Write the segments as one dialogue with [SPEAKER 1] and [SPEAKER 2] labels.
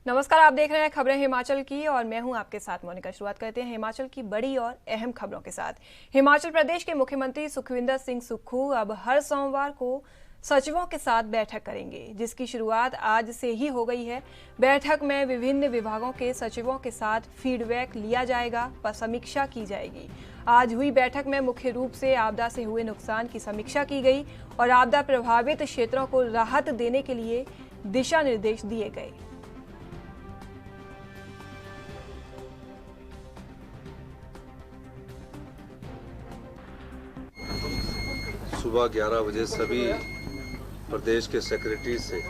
[SPEAKER 1] नमस्कार, आप देख रहे हैं खबरें हिमाचल की और मैं हूं आपके साथ मोनिका। शुरुआत करते हैं हिमाचल की बड़ी और अहम खबरों के साथ। हिमाचल प्रदेश के मुख्यमंत्री सुखविंदर सिंह सुक्खू अब हर सोमवार को सचिवों के साथ बैठक करेंगे, जिसकी शुरुआत आज से ही हो गई है। बैठक में विभिन्न विभागों के सचिवों के साथ फीडबैक लिया जाएगा व समीक्षा की जाएगी। आज हुई बैठक में मुख्य रूप से आपदा से हुए नुकसान की समीक्षा की गई और आपदा प्रभावित क्षेत्रों को राहत देने के लिए दिशा निर्देश दिए गए।
[SPEAKER 2] सुबह 11 बजे सभी प्रदेश के सेक्रेटरी से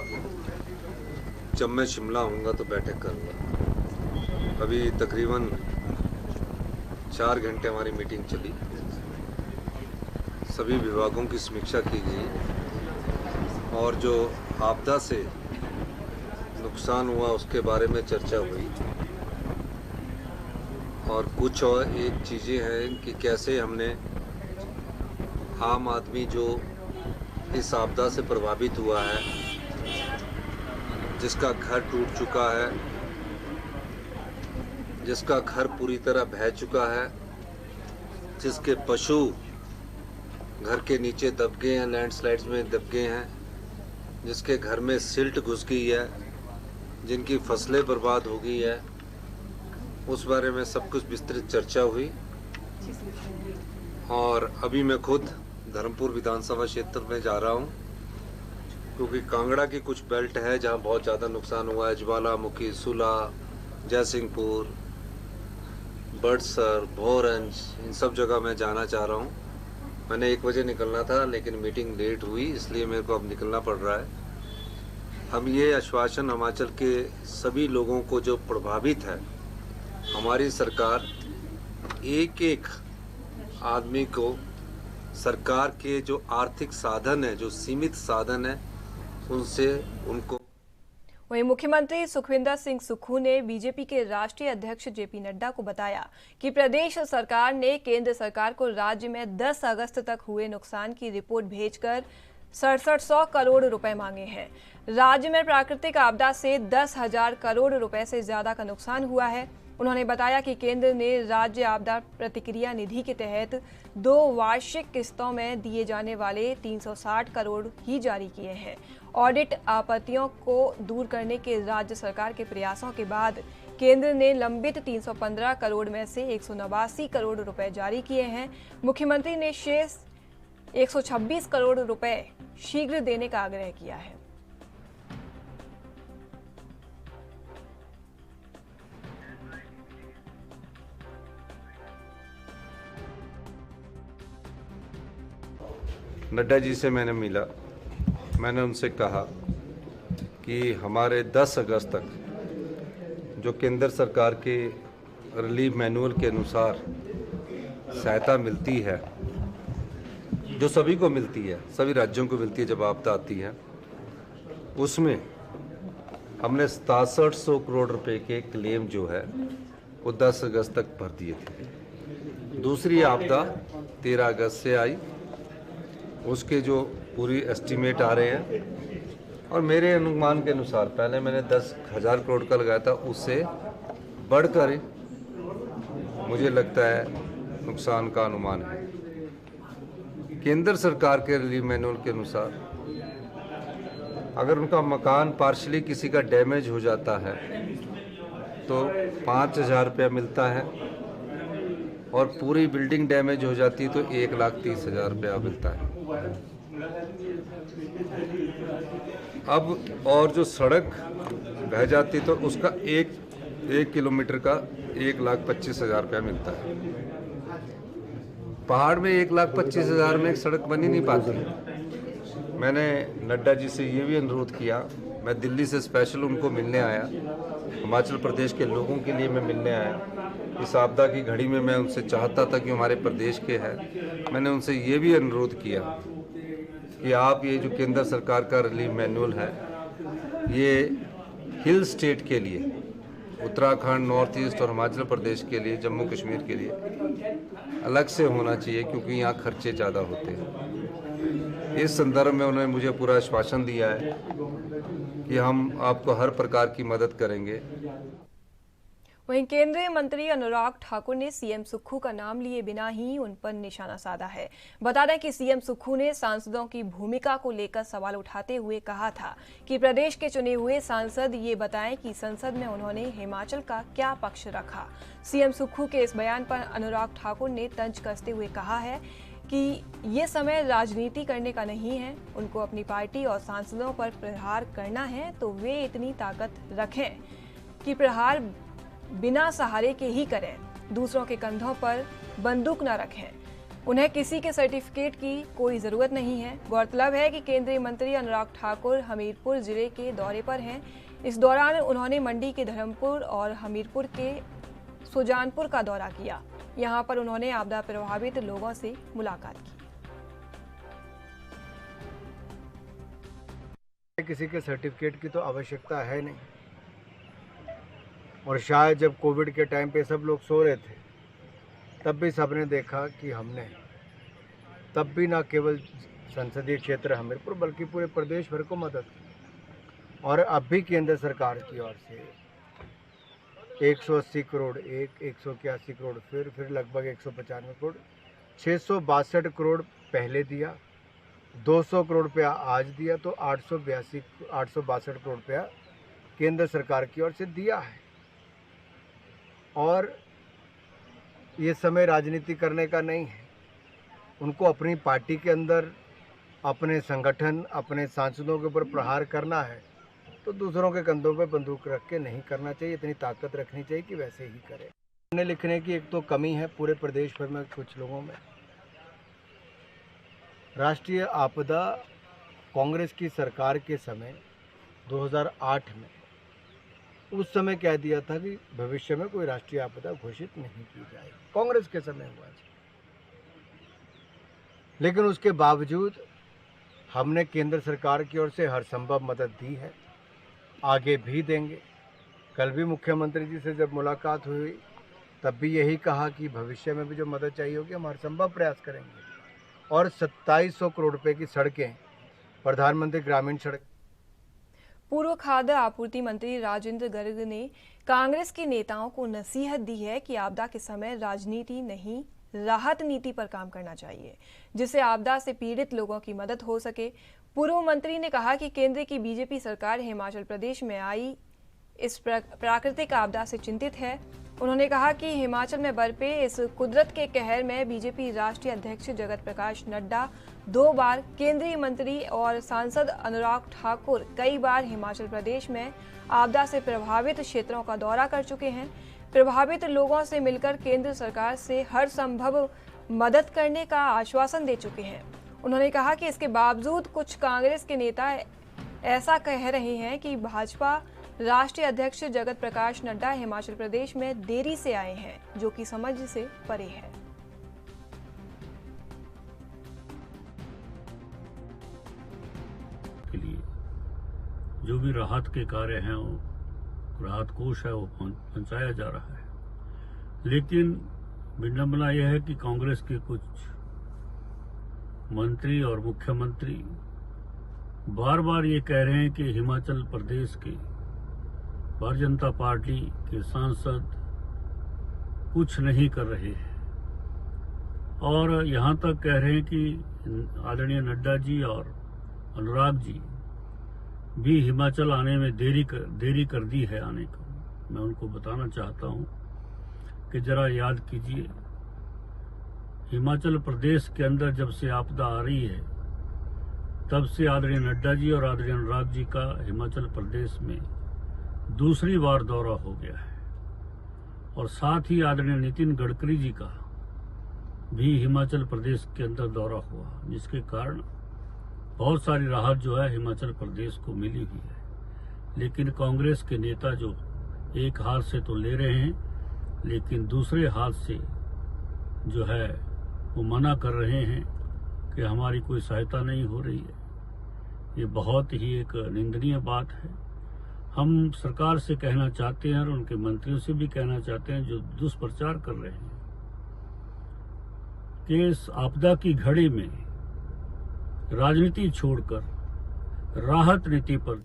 [SPEAKER 2] जब मैं शिमला आऊँगा तो बैठक करूँगा। अभी तकरीबन 4 घंटे हमारी मीटिंग चली, सभी विभागों की समीक्षा की गई और जो आपदा से नुकसान हुआ उसके बारे में चर्चा हुई। और कुछ और एक चीज़ें हैं कि कैसे हमने आम आदमी जो इस आपदा से प्रभावित हुआ है, जिसका घर टूट चुका है, जिसका घर पूरी तरह बह चुका है, जिसके पशु घर के नीचे दब गए हैं, लैंडस्लाइड्स में दब गए हैं, जिसके घर में सिल्ट घुस गई है, जिनकी फसलें बर्बाद हो गई है, उस बारे में सब कुछ विस्तृत चर्चा हुई। और अभी मैं खुद धर्मपुर विधानसभा क्षेत्र में जा रहा हूं, क्योंकि कांगड़ा की कुछ बेल्ट है जहां बहुत ज़्यादा नुकसान हुआ है। ज्वालामुखी, सुला, जयसिंहपुर, बड़सर, भोरंज, इन सब जगह मैं जाना चाह रहा हूं। मैंने 1 बजे निकलना था, लेकिन मीटिंग लेट हुई, इसलिए मेरे को अब निकलना पड़ रहा है। हम ये आश्वासन हिमाचल के सभी लोगों को जो प्रभावित है, हमारी सरकार एक एक आदमी को सरकार के जो आर्थिक साधन है, जो सीमित साधन है, उनसे उनको।
[SPEAKER 1] वहीं मुख्यमंत्री सुखविंदर सिंह सुक्खू ने बीजेपी के राष्ट्रीय अध्यक्ष जेपी नड्डा को बताया कि प्रदेश सरकार ने केंद्र सरकार को राज्य में 10 अगस्त तक हुए नुकसान की रिपोर्ट भेजकर 6700 करोड़ रुपए मांगे हैं। राज्य में प्राकृतिक आपदा से 10,000 करोड़ रुपए से ज्यादा का नुकसान हुआ है। उन्होंने बताया कि केंद्र ने राज्य आपदा प्रतिक्रिया निधि के तहत 2 वार्षिक किस्तों में दिए जाने वाले 360 करोड़ ही जारी किए हैं। ऑडिट आपत्तियों को दूर करने के राज्य सरकार के प्रयासों के बाद केंद्र ने लंबित 315 करोड़ में से 189 करोड़ रुपए जारी किए हैं। मुख्यमंत्री ने शेष 126 करोड़ रुपए शीघ्र देने का आग्रह किया है।
[SPEAKER 2] नड्डा जी से मैंने मिला, मैंने उनसे कहा कि हमारे 10 अगस्त तक जो केंद्र सरकार के रिलीफ मैनुअल के अनुसार सहायता मिलती है, जो सभी को मिलती है, सभी राज्यों को मिलती है जब आपदा आती है, उसमें हमने 6700 करोड़ रुपए के क्लेम जो है वो 10 अगस्त तक भर दिए थे। दूसरी आपदा 13 अगस्त से आई, उसके जो पूरी एस्टीमेट आ रहे हैं और मेरे अनुमान के अनुसार पहले मैंने 10,000 करोड़ का लगाया था, उससे बढ़कर मुझे लगता है नुकसान का अनुमान है। केंद्र सरकार के रिलीफ मैनुअल के अनुसार अगर उनका मकान पार्शली किसी का डैमेज हो जाता है तो 5,000 रुपया मिलता है और पूरी बिल्डिंग डैमेज हो जाती है तो 1,30,000 रुपया मिलता है। अब और जो सड़क बह जाती तो उसका एक किलोमीटर का 1,25,000 रुपया मिलता है। पहाड़ में 1,25,000 में एक सड़क बन ही नहीं पाती। मैंने नड्डा जी से ये भी अनुरोध किया, मैं दिल्ली से स्पेशल उनको मिलने आया, हिमाचल प्रदेश के लोगों के लिए मैं मिलने आया। इस आपदा की घड़ी में मैं उनसे चाहता था कि हमारे प्रदेश के हैं, मैंने उनसे ये भी अनुरोध किया कि आप ये जो केंद्र सरकार का रिलीफ मैनुअल है, ये हिल स्टेट के लिए, उत्तराखंड, नॉर्थ ईस्ट और हिमाचल प्रदेश के लिए, जम्मू कश्मीर के लिए अलग से होना चाहिए, क्योंकि यहाँ खर्चे ज़्यादा होते हैं। इस संदर्भ में उन्होंने मुझे पूरा आश्वासन दिया है कि हम आपको हर प्रकार की मदद करेंगे।
[SPEAKER 1] वहीं केंद्रीय मंत्री अनुराग ठाकुर ने सीएम सुक्खू का नाम लिए बिना ही उन पर निशाना साधा है। बता दें कि सीएम सुक्खू ने सांसदों की भूमिका को लेकर सवाल उठाते हुए कहा था कि प्रदेश के चुने हुए सांसद ये बताएं कि संसद में उन्होंने हिमाचल का क्या पक्ष रखा। सीएम सुक्खू के इस बयान पर अनुराग ठाकुर ने तंज कसते हुए कहा है कि ये समय राजनीति करने का नहीं है। उनको अपनी पार्टी और सांसदों पर प्रहार करना है तो वे इतनी ताकत रखें कि प्रहार बिना सहारे के ही करें, दूसरों के कंधों पर बंदूक न रखें। उन्हें किसी के सर्टिफिकेट की कोई जरूरत नहीं है। गौरतलब है कि केंद्रीय मंत्री अनुराग ठाकुर हमीरपुर जिले के दौरे पर हैं। इस दौरान उन्होंने मंडी के धर्मपुर और हमीरपुर के सुजानपुर का दौरा किया। यहां पर उन्होंने आपदा प्रभावित लोगों से मुलाकात की।
[SPEAKER 3] किसी के सर्टिफिकेट की तो आवश्यकता है नहीं, और शायद जब कोविड के टाइम पे सब लोग सो रहे थे तब भी सबने देखा कि हमने तब भी ना केवल संसदीय क्षेत्र हमीरपुर बल्कि पूरे प्रदेश भर को मदद की। और अब भी केंद्र सरकार की ओर से 180 करोड़ 181 करोड़ फिर लगभग 195 करोड़ 662 करोड़ पहले दिया, 200 करोड़ रुपया आज दिया, तो 862 करोड़ रुपया केंद्र सरकार की ओर से दिया है। और ये समय राजनीति करने का नहीं है। उनको अपनी पार्टी के अंदर अपने संगठन अपने सांसदों के ऊपर प्रहार करना है तो दूसरों के कंधों पे बंदूक रख के नहीं करना चाहिए। इतनी ताकत रखनी चाहिए कि वैसे ही करें। पढ़ने लिखने की एक तो कमी है पूरे प्रदेश भर में कुछ लोगों में। राष्ट्रीय आपदा कांग्रेस की सरकार के समय 2008 में उस समय कह दिया था कि भविष्य में कोई राष्ट्रीय आपदा घोषित नहीं की जाएगी, कांग्रेस के समय हुआ। लेकिन उसके बावजूद हमने केंद्र सरकार की ओर से हर संभव मदद दी है, आगे भी देंगे। कल भी मुख्यमंत्री जी से जब मुलाकात हुई तब भी यही कहा कि भविष्य में भी जो मदद चाहिए होगी हम हर संभव प्रयास करेंगे। और 2700 करोड़ रुपए की सड़कें, प्रधानमंत्री ग्रामीण सड़क।
[SPEAKER 1] पूर्व खाद्य आपूर्ति मंत्री राजेंद्र गर्ग ने कांग्रेस के नेताओं को नसीहत दी है कि आपदा के समय राजनीति नहीं, राहत नीति पर काम करना चाहिए, जिससे आपदा से पीड़ित लोगों की मदद हो सके। पूर्व मंत्री ने कहा कि केंद्र की बीजेपी सरकार हिमाचल प्रदेश में आई इस प्राकृतिक आपदा से चिंतित है। उन्होंने कहा कि हिमाचल में बरपे इस कुदरत के कहर में बीजेपी राष्ट्रीय अध्यक्ष जगत प्रकाश नड्डा 2 बार, केंद्रीय मंत्री और सांसद अनुराग ठाकुर कई बार हिमाचल प्रदेश में आपदा से प्रभावित क्षेत्रों का दौरा कर चुके हैं। प्रभावित लोगों से मिलकर केंद्र सरकार से हर संभव मदद करने का आश्वासन दे चुके हैं। उन्होंने कहा कि इसके बावजूद कुछ कांग्रेस के नेता ऐसा कह रहे हैं कि भाजपा राष्ट्रीय अध्यक्ष जगत प्रकाश नड्डा हिमाचल प्रदेश में देरी से आए हैं, जो कि समझ से परे है।
[SPEAKER 4] के लिए जो भी राहत के कार्य हैं, वो राहत कोष है वो पहुंचाया जा रहा है। लेकिन विडंबना यह है कि कांग्रेस के कुछ मंत्री और मुख्यमंत्री बार बार ये कह रहे हैं कि हिमाचल प्रदेश के भारतीय जनता पार्टी के सांसद कुछ नहीं कर रहे हैं, और यहाँ तक कह रहे हैं कि आदरणीय नड्डा जी और अनुराग जी भी हिमाचल आने में देरी कर दी है आने को। मैं उनको बताना चाहता हूँ कि जरा याद कीजिए, हिमाचल प्रदेश के अंदर जब से आपदा आ रही है तब से आदरणीय नड्डा जी और आदरणीय अनुराग जी का हिमाचल प्रदेश में दूसरी बार दौरा हो गया है, और साथ ही आदरणीय नितिन गडकरी जी का भी हिमाचल प्रदेश के अंदर दौरा हुआ, जिसके कारण बहुत सारी राहत जो है हिमाचल प्रदेश को मिली हुई है। लेकिन कांग्रेस के नेता जो एक हाथ से तो ले रहे हैं, लेकिन दूसरे हाथ से जो है वो मना कर रहे हैं कि हमारी कोई सहायता नहीं हो रही है। ये बहुत ही एक निंदनीय बात है। हम सरकार से कहना चाहते हैं और उनके मंत्रियों से भी कहना चाहते हैं जो दुष्प्रचार कर रहे हैं कि इस आपदा की घड़ी में राजनीति छोड़कर राहत नीति पर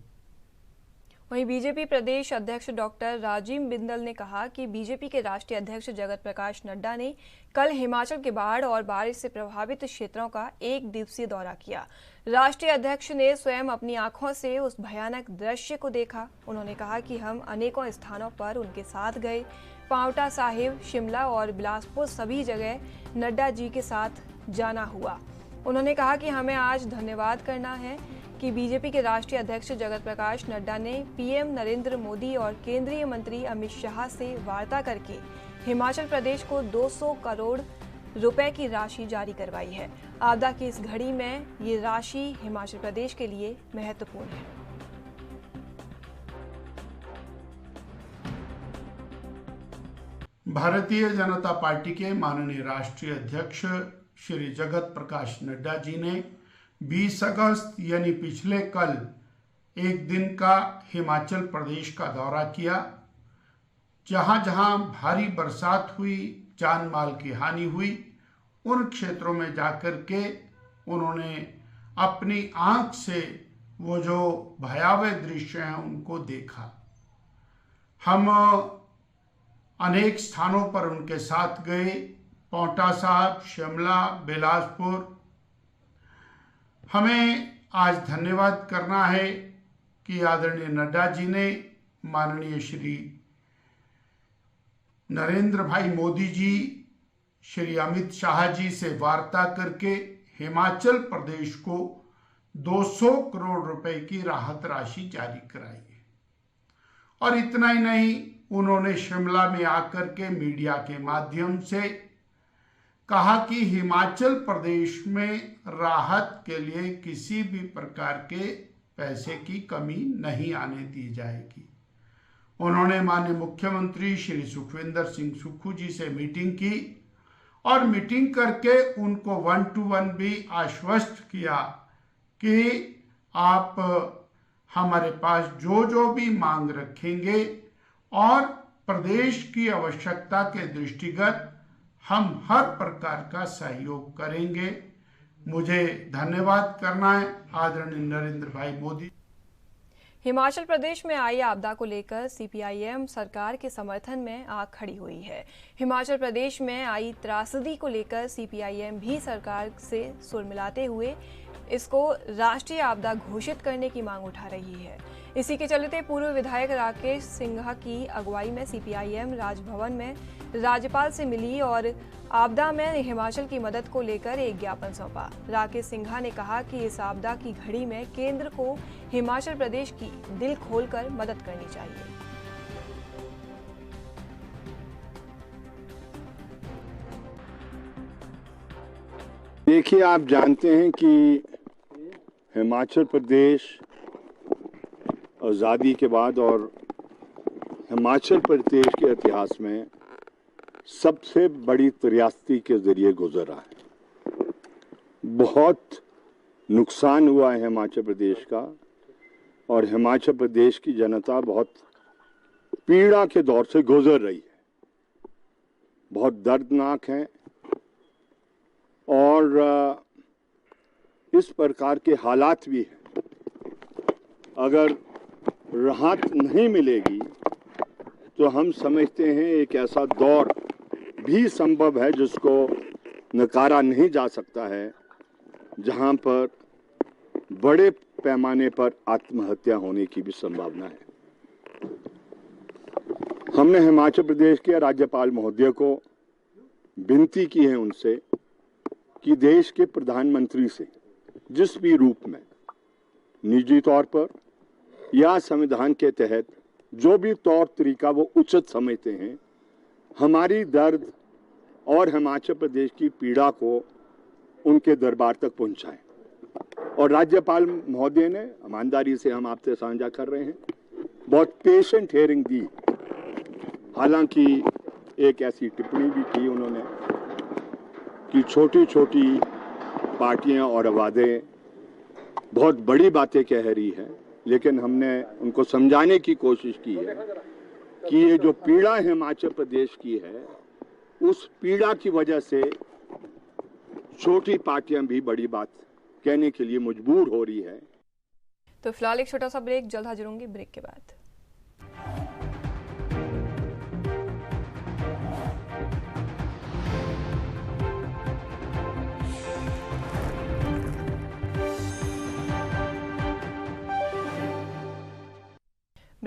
[SPEAKER 1] वहीं बीजेपी प्रदेश अध्यक्ष डॉक्टर राजीव बिंदल ने कहा कि बीजेपी के राष्ट्रीय अध्यक्ष जगत प्रकाश नड्डा ने कल हिमाचल के बाढ़ और बारिश से प्रभावित क्षेत्रों का 1 दिवसीय दौरा किया। राष्ट्रीय अध्यक्ष ने स्वयं अपनी आंखों से उस भयानक दृश्य को देखा। उन्होंने कहा कि हम अनेकों स्थानों पर उनके साथ गए। पांवटा साहिब, शिमला और बिलासपुर सभी जगह नड्डा जी के साथ जाना हुआ। उन्होंने कहा कि हमें आज धन्यवाद करना है कि बीजेपी के राष्ट्रीय अध्यक्ष जगत प्रकाश नड्डा ने पीएम नरेंद्र मोदी और केंद्रीय मंत्री अमित शाह से वार्ता करके हिमाचल प्रदेश को 200 करोड़ रुपए की राशि जारी करवाई है। आपदा की इस घड़ी में ये राशि हिमाचल प्रदेश के लिए महत्वपूर्ण है।
[SPEAKER 5] भारतीय जनता पार्टी के माननीय राष्ट्रीय अध्यक्ष श्री जगत प्रकाश नड्डा जी ने 20 अगस्त यानी पिछले कल एक दिन का हिमाचल प्रदेश का दौरा किया। जहां जहां भारी बरसात हुई, जान माल की हानि हुई, उन क्षेत्रों में जाकर के उन्होंने अपनी आंख से वो जो भयावह दृश्य हैं उनको देखा। हम अनेक स्थानों पर उनके साथ गए, पांवटा साहिब, शिमला, बिलासपुर। हमें आज धन्यवाद करना है कि आदरणीय नड्डा जी ने माननीय श्री नरेंद्र भाई मोदी जी, श्री अमित शाह जी से वार्ता करके हिमाचल प्रदेश को 200 करोड़ रुपए की राहत राशि जारी कराई है। और इतना ही नहीं, उन्होंने शिमला में आकर के मीडिया के माध्यम से कहा कि हिमाचल प्रदेश में राहत के लिए किसी भी प्रकार के पैसे की कमी नहीं आने दी जाएगी। उन्होंने माननीय मुख्यमंत्री श्री सुखविंदर सिंह सुक्खू जी से मीटिंग की और मीटिंग करके उनको 1-to-1 भी आश्वस्त किया कि आप हमारे पास जो जो भी मांग रखेंगे और प्रदेश की आवश्यकता के दृष्टिगत हम हर प्रकार का सहयोग करेंगे। मुझे धन्यवाद करना है आदरणीय नरेंद्र भाई मोदी।
[SPEAKER 1] हिमाचल प्रदेश में आई आपदा को लेकर सीपीआईएम सरकार के समर्थन में आ खड़ी हुई है। हिमाचल प्रदेश में आई त्रासदी को लेकर सीपीआईएम भी सरकार से सुर मिलाते हुए इसको राष्ट्रीय आपदा घोषित करने की मांग उठा रही है। इसी के चलते पूर्व विधायक राकेश सिंघा की अगुवाई में सीपीआईएम राजभवन में राज्यपाल से मिली और आपदा में हिमाचल की मदद को लेकर एक ज्ञापन सौंपा। राकेश सिंघा ने कहा कि इस आपदा की घड़ी में केंद्र को हिमाचल प्रदेश की दिल खोलकर मदद करनी चाहिए।
[SPEAKER 6] देखिए, आप जानते हैं कि हिमाचल प्रदेश आज़ादी के बाद और हिमाचल प्रदेश के इतिहास में सबसे बड़ी त्रासदी के जरिए गुजरा है। बहुत नुकसान हुआ है हिमाचल प्रदेश का और हिमाचल प्रदेश की जनता बहुत पीड़ा के दौर से गुजर रही है। बहुत दर्दनाक है और इस प्रकार के हालात भी हैं। अगर राहत नहीं मिलेगी तो हम समझते हैं एक ऐसा दौर भी संभव है जिसको नकारा नहीं जा सकता है, जहां पर बड़े पैमाने पर आत्महत्या होने की भी संभावना है। हमने हिमाचल प्रदेश के राज्यपाल महोदय को विनती की है उनसे कि देश के प्रधानमंत्री से जिस भी रूप में निजी तौर पर या संविधान के तहत जो भी तौर तरीका वो उचित समझते हैं, हमारी दर्द और हिमाचल प्रदेश की पीड़ा को उनके दरबार तक पहुंचाएं। और राज्यपाल महोदय ने ईमानदारी से हम आपसे साझा कर रहे हैं, बहुत पेशेंट हियरिंग दी। हालांकि एक ऐसी टिप्पणी भी की उन्होंने कि छोटी छोटी पार्टियां और आवाज़ें बहुत बड़ी बातें कह रही है, लेकिन हमने उनको समझाने की कोशिश की है कि ये जो पीड़ा हिमाचल प्रदेश की है, उस पीड़ा की वजह से छोटी पार्टियां भी बड़ी बात कहने के लिए मजबूर हो रही है।
[SPEAKER 1] तो फिलहाल एक छोटा सा ब्रेक, जल्द हाजिर होंगे ब्रेक के बाद।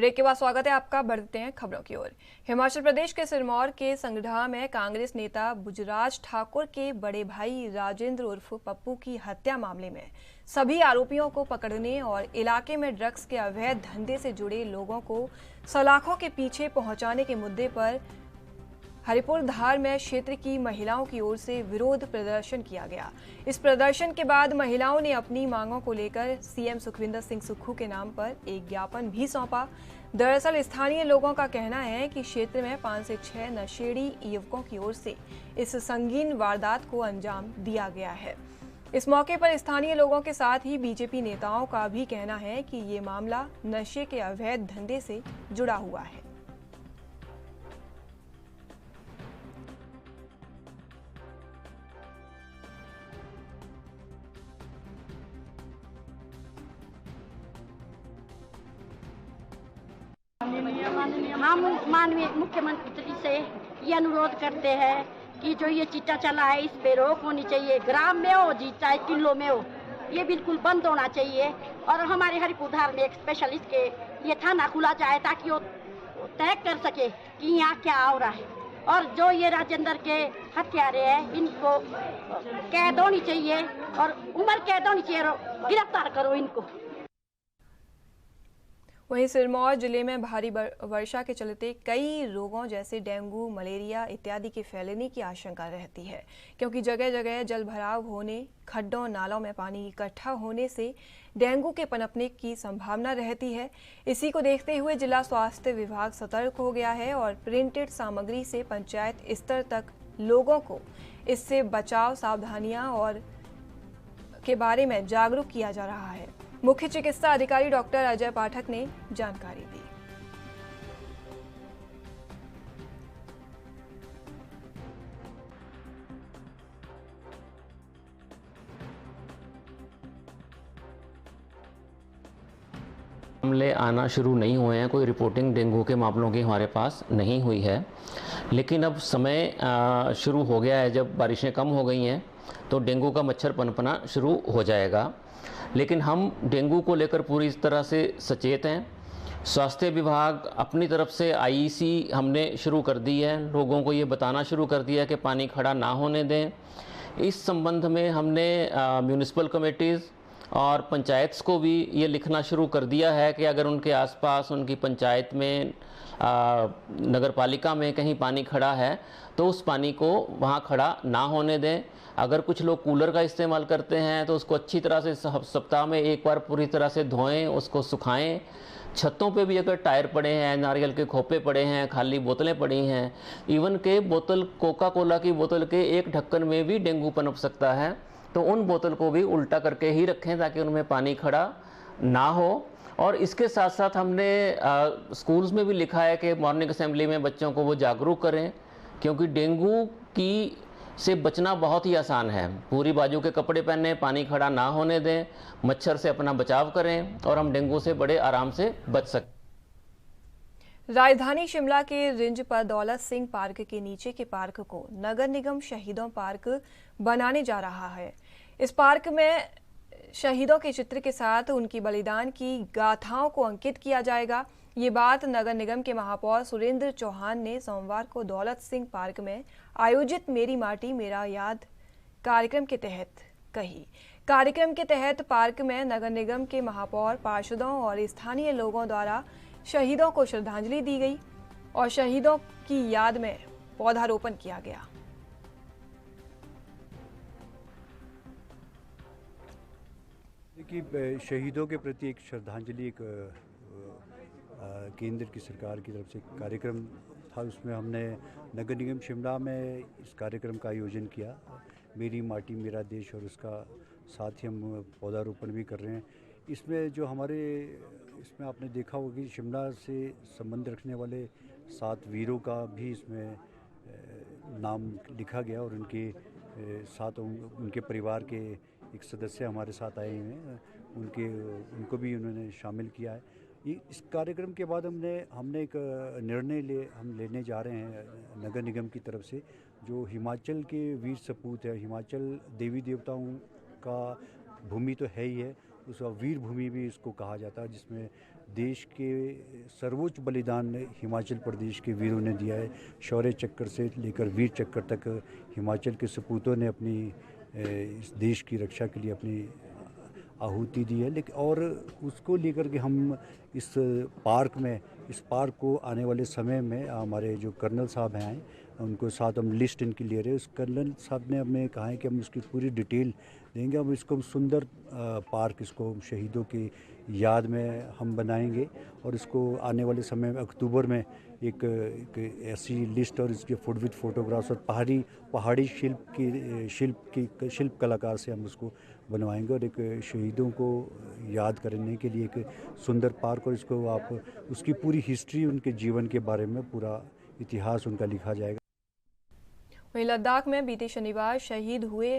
[SPEAKER 1] ब्रेक के बाद स्वागत है आपका। बढ़ते हैं खबरों की ओर। हिमाचल प्रदेश के सिरमौर के संगढ़ा में कांग्रेस नेता बुजराज ठाकुर के बड़े भाई राजेंद्र उर्फ पप्पू की हत्या मामले में सभी आरोपियों को पकड़ने और इलाके में ड्रग्स के अवैध धंधे से जुड़े लोगों को सलाखों के पीछे पहुंचाने के मुद्दे पर हरिपुर धार में क्षेत्र की महिलाओं की ओर से विरोध प्रदर्शन किया गया। इस प्रदर्शन के बाद महिलाओं ने अपनी मांगों को लेकर सीएम सुखविंदर सिंह सुक्खू के नाम पर एक ज्ञापन भी सौंपा। दरअसल स्थानीय लोगों का कहना है कि क्षेत्र में 5 से 6 नशेड़ी युवकों की ओर से इस संगीन वारदात को अंजाम दिया गया है। इस मौके पर स्थानीय लोगों के साथ ही बीजेपी नेताओं का भी कहना है कि ये मामला नशे के अवैध धंधे से जुड़ा हुआ है।
[SPEAKER 7] हम माननीय मुख्यमंत्री से ये अनुरोध करते हैं कि जो ये चिट्टा चला है इस पे रोक होनी चाहिए। ग्राम में हो जी चाहे किलो में हो, ये बिल्कुल बंद होना चाहिए। और हमारे हरिपुर धार में एक स्पेशलिस्ट के ये थाना खुला जाए ताकि वो तय कर सके कि यहाँ क्या हो रहा है। और जो ये राजेंद्र के हत्यारे हैं इनको कैद होनी चाहिए और उम्र कैद होनी चाहिए, गिरफ्तार करो इनको।
[SPEAKER 1] वहीं सिरमौर जिले में भारी वर्षा के चलते कई रोगों जैसे डेंगू, मलेरिया इत्यादि के फैलने की आशंका रहती है, क्योंकि जगह जगह जल भराव होने, खड्डों नालों में पानी इकट्ठा होने से डेंगू के पनपने की संभावना रहती है। इसी को देखते हुए जिला स्वास्थ्य विभाग सतर्क हो गया है और प्रिंटेड सामग्री से पंचायत स्तर तक लोगों को इससे बचाव सावधानियां और के बारे में जागरूक किया जा रहा है। मुख्य चिकित्सा अधिकारी डॉक्टर अजय पाठक ने जानकारी दी।
[SPEAKER 8] मामले आना शुरू नहीं हुए हैं, कोई रिपोर्टिंग डेंगू के मामलों की हमारे पास नहीं हुई है, लेकिन अब समय शुरू हो गया है। जब बारिशें कम हो गई हैं तो डेंगू का मच्छर पनपना शुरू हो जाएगा। लेकिन हम डेंगू को लेकर पूरी तरह से सचेत हैं। स्वास्थ्य विभाग अपनी तरफ से आईईसी हमने शुरू कर दी है, लोगों को ये बताना शुरू कर दिया है कि पानी खड़ा ना होने दें। इस संबंध में हमने म्यूनिसिपल कमेटीज़ और पंचायत्स को भी ये लिखना शुरू कर दिया है कि अगर उनके आसपास उनकी पंचायत में नगर पालिका में कहीं पानी खड़ा है तो उस पानी को वहाँ खड़ा ना होने दें। अगर कुछ लोग कूलर का इस्तेमाल करते हैं तो उसको अच्छी तरह से सप्ताह में एक बार पूरी तरह से धोएं, उसको सुखाएं। छतों पे भी अगर टायर पड़े हैं, नारियल के खोपे पड़े हैं, खाली बोतलें पड़ी हैं, इवन के बोतल कोका कोला की बोतल के एक ढक्कन में भी डेंगू पनप सकता है, तो उन बोतल को भी उल्टा करके ही रखें ताकि उनमें पानी खड़ा ना हो। और इसके साथ साथ हमने स्कूल्स में भी लिखा है कि मॉर्निंग असेंबली में बच्चों को वो जागरूक करें, क्योंकि डेंगू की से बचना बहुत ही आसान है। पूरी बाजू के कपड़े पहने, पानी खड़ा ना होने दें, मच्छर से अपना बचाव करें और हम डेंगू से बड़े आराम से बच सकते।
[SPEAKER 1] राजधानी शिमला के रिंज पर दौलत सिंह पार्क के नीचे के पार्क को नगर निगम शहीदों पार्क बनाने जा रहा है। इस पार्क में शहीदों के चित्र के साथ उनकी बलिदान की गाथाओं को अंकित किया जाएगा। ये बात नगर निगम के महापौर सुरेंद्र चौहान ने सोमवार को दौलत सिंह पार्क में आयोजित मेरी माटी मेरा याद कार्यक्रम के तहत कही। कार्यक्रम के तहत पार्क में नगर निगम के महापौर, पार्षदों और स्थानीय लोगों द्वारा शहीदों को श्रद्धांजलि दी गई और शहीदों की याद में पौधारोपण किया गया।
[SPEAKER 9] देखिए, शहीदों के प्रति एक श्रद्धांजलि एक केंद्र की सरकार की तरफ से कार्यक्रम था, उसमें हमने नगर निगम शिमला में इस कार्यक्रम का आयोजन किया। मेरी माटी मेरा देश, और उसका साथ ही हम पौधारोपण भी कर रहे हैं। इसमें जो हमारे इसमें आपने देखा होगा कि शिमला से संबंध रखने वाले 7 वीरों का भी इसमें नाम लिखा गया और उनके साथ उनके परिवार के एक सदस्य हमारे साथ आए हुए हैं, उनको भी उन्होंने शामिल किया है। इस कार्यक्रम के बाद हमने एक निर्णय लेने जा रहे हैं नगर निगम की तरफ से, जो हिमाचल के वीर सपूत है। हिमाचल देवी देवताओं का भूमि तो है ही है, उसका वीर भूमि भी इसको कहा जाता है, जिसमें देश के सर्वोच्च बलिदान हिमाचल प्रदेश के वीरों ने दिया है। शौर्य चक्र से लेकर वीर चक्र तक हिमाचल के सपूतों ने अपनी इस देश की रक्षा के लिए अपनी आहुति दी है। लेकिन और उसको लेकर के हम इस पार्क को आने वाले समय में हमारे जो कर्नल साहब हैं उनको साथ हम लिस्ट इनकी ले रहे हैं। उस कर्नल साहब ने हमें कहा है कि हम उसकी पूरी डिटेल देंगे। हम इसको सुंदर पार्क इसको शहीदों की याद में हम बनाएंगे और इसको आने वाले समय में अक्टूबर में एक ऐसी लिस्ट और इसके फुट विद फोटोग्राफ्स और पहाड़ी शिल्प कलाकार से हम उसको बनवाएंगे और एक शहीदों को याद करने के लिए एक सुंदर पार्क और इसको आप उसकी पूरी हिस्ट्री उनके जीवन के बारे में पूरा इतिहास उनका लिखा जाएगा।
[SPEAKER 1] वहीं लद्दाख में बीते शनिवार शहीद हुए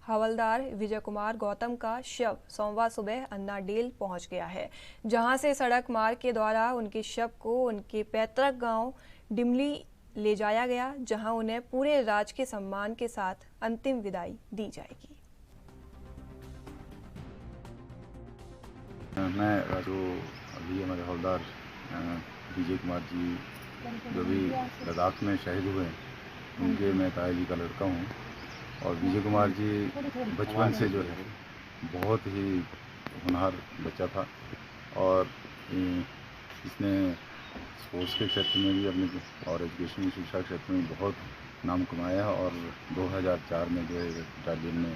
[SPEAKER 1] हवलदार विजय कुमार गौतम का शव सोमवार सुबह अन्नाडेल पहुंच गया है, जहां से सड़क मार्ग के द्वारा उनके शव को उनके पैतृक गांव डिमली ले जाया गया, जहां उन्हें पूरे राजकीय सम्मान के साथ अंतिम विदाई दी जाएगी।
[SPEAKER 10] मैं जो अभी हमारे हवलदार विजय कुमार जी जो भी लद्दाख में शहीद हुए उनके मैं ताया जी का लड़का हूँ और विजय कुमार जी बचपन से जो है बहुत ही होनहार बच्चा था और इसने स्पोर्ट्स के क्षेत्र में भी अपने और एजुकेशन की शिक्षा के क्षेत्र में बहुत नाम कमाया है और 2004 में जो है बटालियन में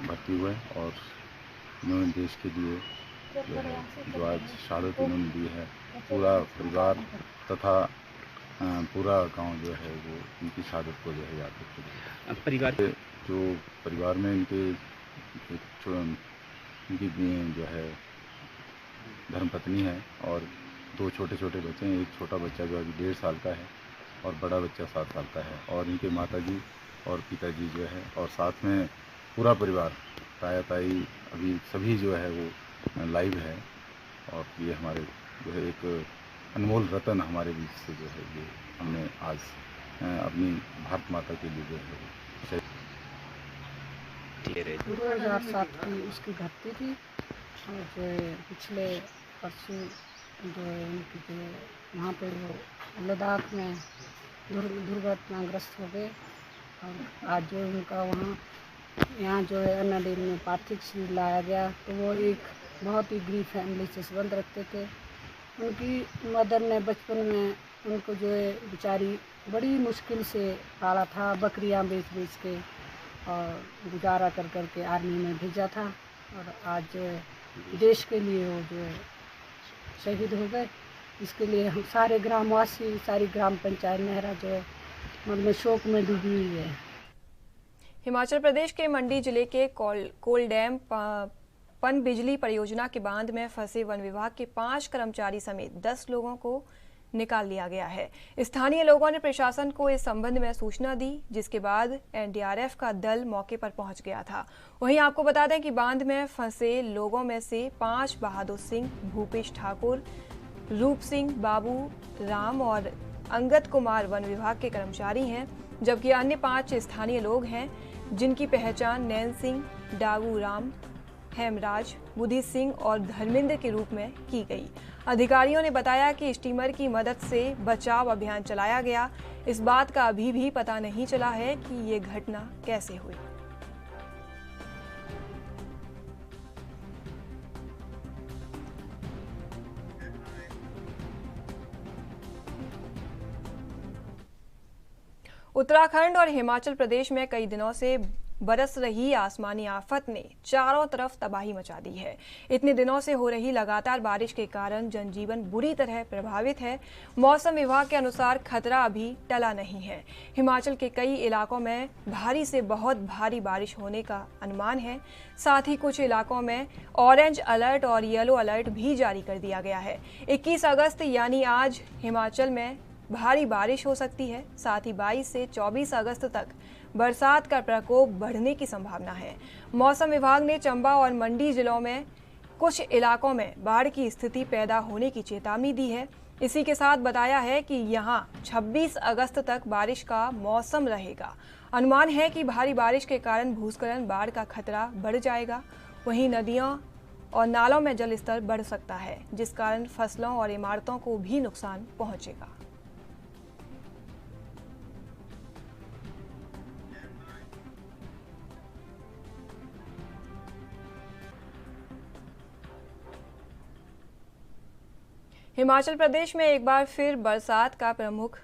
[SPEAKER 10] भर्ती हुए और उन्होंने देश के लिए जो आज शहादत उन्होंने दी है, पूरा परिवार तथा पूरा गांव जो है वो इनकी शहादत को जो है याद रखते हैं। परिवार जो परिवार में इनकी जो है धर्मपत्नी है और 2 छोटे छोटे बच्चे हैं। एक छोटा बच्चा जो अभी 1.5 साल का है और बड़ा बच्चा 7 साल का है और इनके माताजी और पिताजी जो है और साथ में पूरा परिवार ताया ताई अभी सभी जो है वो लाइव है और ये हमारे जो है एक अनमोल रतन हमारे बीच से जो है ये हमने आज अपनी भारत माता के लिए जो है
[SPEAKER 11] 2007 की उसकी भर्ती थी और जो पिछले परसों जो उनकी जो वहाँ पे वो लद्दाख में दुर्घटनाग्रस्त हो गए और आज जो उनका यहाँ जो है अन्नाडेल में पार्थिव शरीर लाया गया। तो वो एक बहुत ही गरीब फैमिली से संबंध रखते थे। उनकी मदर ने बचपन में उनको जो है बेचारी बड़ी मुश्किल से पाला था, बकरियां बेच के और गुजारा कर के आर्मी में भेजा था और आज जो है देश के लिए वो जो है शहीद हो गए। इसके लिए हम सारे ग्रामवासी, सारी ग्राम पंचायत नेहरा जो है मतलब शोक में डूबी हुई है।
[SPEAKER 1] हिमाचल प्रदेश के मंडी जिले के कोल डैम पन बिजली परियोजना के बांध में फंसे वन विभाग के 5 कर्मचारी समेत 10 लोगों को निकाल लिया गया है। स्थानीय लोगों ने प्रशासन को इस संबंध में सूचना दी, जिसके बाद एनडीआरएफ का दल मौके पर पहुंच गया था। वहीं आपको बता दें कि बांध में फंसे लोगों में से 5 बहादुर सिंह, भूपेश ठाकुर, रूप सिंह, बाबू राम और अंगद कुमार वन विभाग के कर्मचारी हैं, जबकि अन्य 5 स्थानीय लोग हैं जिनकी पहचान नैन सिंह, डागू राम, हेमराज, बुद्धि सिंह और धर्मेंद्र के रूप में की गई। अधिकारियों ने बताया कि स्टीमर की मदद से बचाव अभियान चलाया गया। इस बात का अभी भी पता नहीं चला है कि ये घटना कैसे हुई। उत्तराखंड और हिमाचल प्रदेश में कई दिनों से बरस रही आसमानी आफत ने चारों तरफ तबाही मचा दी है। इतने दिनों से हो रही लगातार बारिश के कारण जनजीवन बुरी तरह प्रभावित है। मौसम विभाग के अनुसार खतरा अभी टला नहीं है। हिमाचल के कई इलाकों में भारी से बहुत भारी बारिश होने का अनुमान है। साथ ही कुछ इलाकों में ऑरेंज अलर्ट और येलो अलर्ट भी जारी कर दिया गया है। 21 अगस्त यानी आज हिमाचल में भारी बारिश हो सकती है। साथ ही 22 से 24 अगस्त तक बरसात का प्रकोप बढ़ने की संभावना है। मौसम विभाग ने चंबा और मंडी जिलों में कुछ इलाकों में बाढ़ की स्थिति पैदा होने की चेतावनी दी है। इसी के साथ बताया है कि यहां 26 अगस्त तक बारिश का मौसम रहेगा। अनुमान है कि भारी बारिश के कारण भूस्खलन, बाढ़ का खतरा बढ़ जाएगा। वहीं नदियों और नालों में जल स्तर बढ़ सकता है, जिस कारण फसलों और इमारतों को भी नुकसान पहुंचेगा। हिमाचल प्रदेश में एक बार फिर बरसात का प्रमुख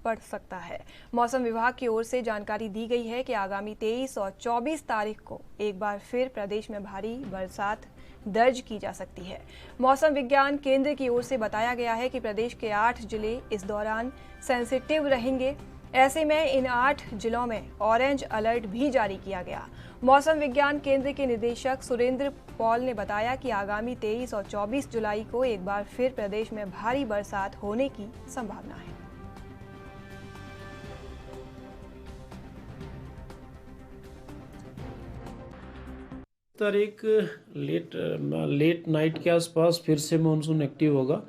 [SPEAKER 1] पड़ सकता है। मौसम विभाग की ओर से जानकारी दी गई है कि आगामी 23 और 24 तारीख को एक बार फिर प्रदेश में भारी बरसात दर्ज की जा सकती है। मौसम विज्ञान केंद्र की ओर से बताया गया है कि प्रदेश के 8 जिले इस दौरान सेंसिटिव रहेंगे। ऐसे में इन 8 जिलों में ऑरेंज अलर्ट भी जारी किया गया। मौसम विज्ञान केंद्र के निदेशक सुरेंद्र पॉल ने बताया कि आगामी 23 और 24 जुलाई को एक बार फिर प्रदेश में भारी बरसात होने की संभावना है।
[SPEAKER 12] तारीख लेट नाइट के आसपास फिर से मानसून एक्टिव होगा।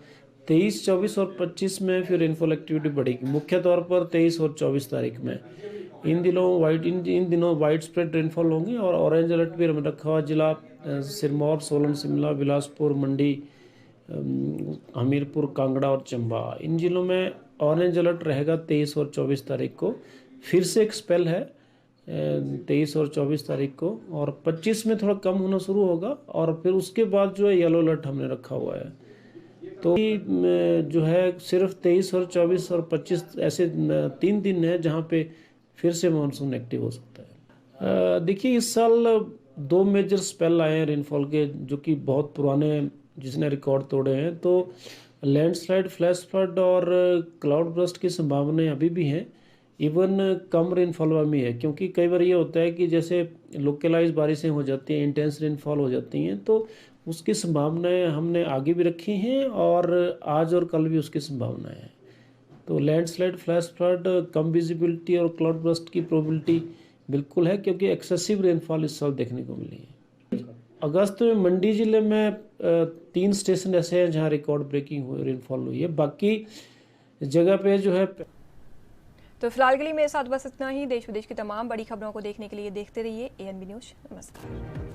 [SPEAKER 12] 23, 24 और 25 में फिर रेनफॉल एक्टिविटी बढ़ेगी। मुख्य तौर पर 23 और 24 तारीख में इन दिनों वाइड स्प्रेड रेनफॉल होंगी और ऑरेंज अलर्ट भी हमें रखा हुआ। जिला सिरमौर, सोलन, शिमला, बिलासपुर, मंडी, हमीरपुर, कांगड़ा और चंबा, इन जिलों में ऑरेंज अलर्ट रहेगा 23 और 24 तारीख को। फिर से एक स्पेल है 23 और 24 तारीख को, और 25 में थोड़ा कम होना शुरू होगा और फिर उसके बाद जो है येलो अलर्ट हमने रखा हुआ है। तो जो है सिर्फ 23 और 24 और 25 ऐसे 3 दिन है जहाँ पे फिर से मानसून एक्टिव हो सकता है। देखिए, इस साल 2 मेजर स्पेल आए हैं रेनफॉल के, जो कि बहुत पुराने, जिसने रिकॉर्ड तोड़े हैं। तो लैंडस्लाइड, फ्लैश फ्लड और क्लाउड बर्स्ट की संभावनाएं अभी भी हैं। इवन कम रेनफॉल में है, क्योंकि कई बार ये होता है कि जैसे लोकलाइज बारिशें हो जाती हैं, इंटेंस रेनफॉल हो जाती हैं, तो उसकी संभावनाएं हमने आगे भी रखी हैं और आज और कल भी उसकी संभावनाएं हैं। तो लैंडस्लाइड, फ्लैश फ्लड, कम विजिबिलिटी और क्लाउड बर्स्ट की प्रोबेबिलिटी बिल्कुल है, क्योंकि एक्सेसिव रेनफॉल इस साल देखने को मिली है। अगस्त में मंडी जिले में 3 स्टेशन ऐसे हैं जहां रिकॉर्ड ब्रेकिंग रेनफॉल हुई है। बाकी जगह पे जो है।
[SPEAKER 1] तो फिलहाल के लिए मेरे साथ बस इतना ही। देश विदेश की तमाम बड़ी खबरों को देखने के लिए देखते रहिए ANB न्यूज़। नमस्कार।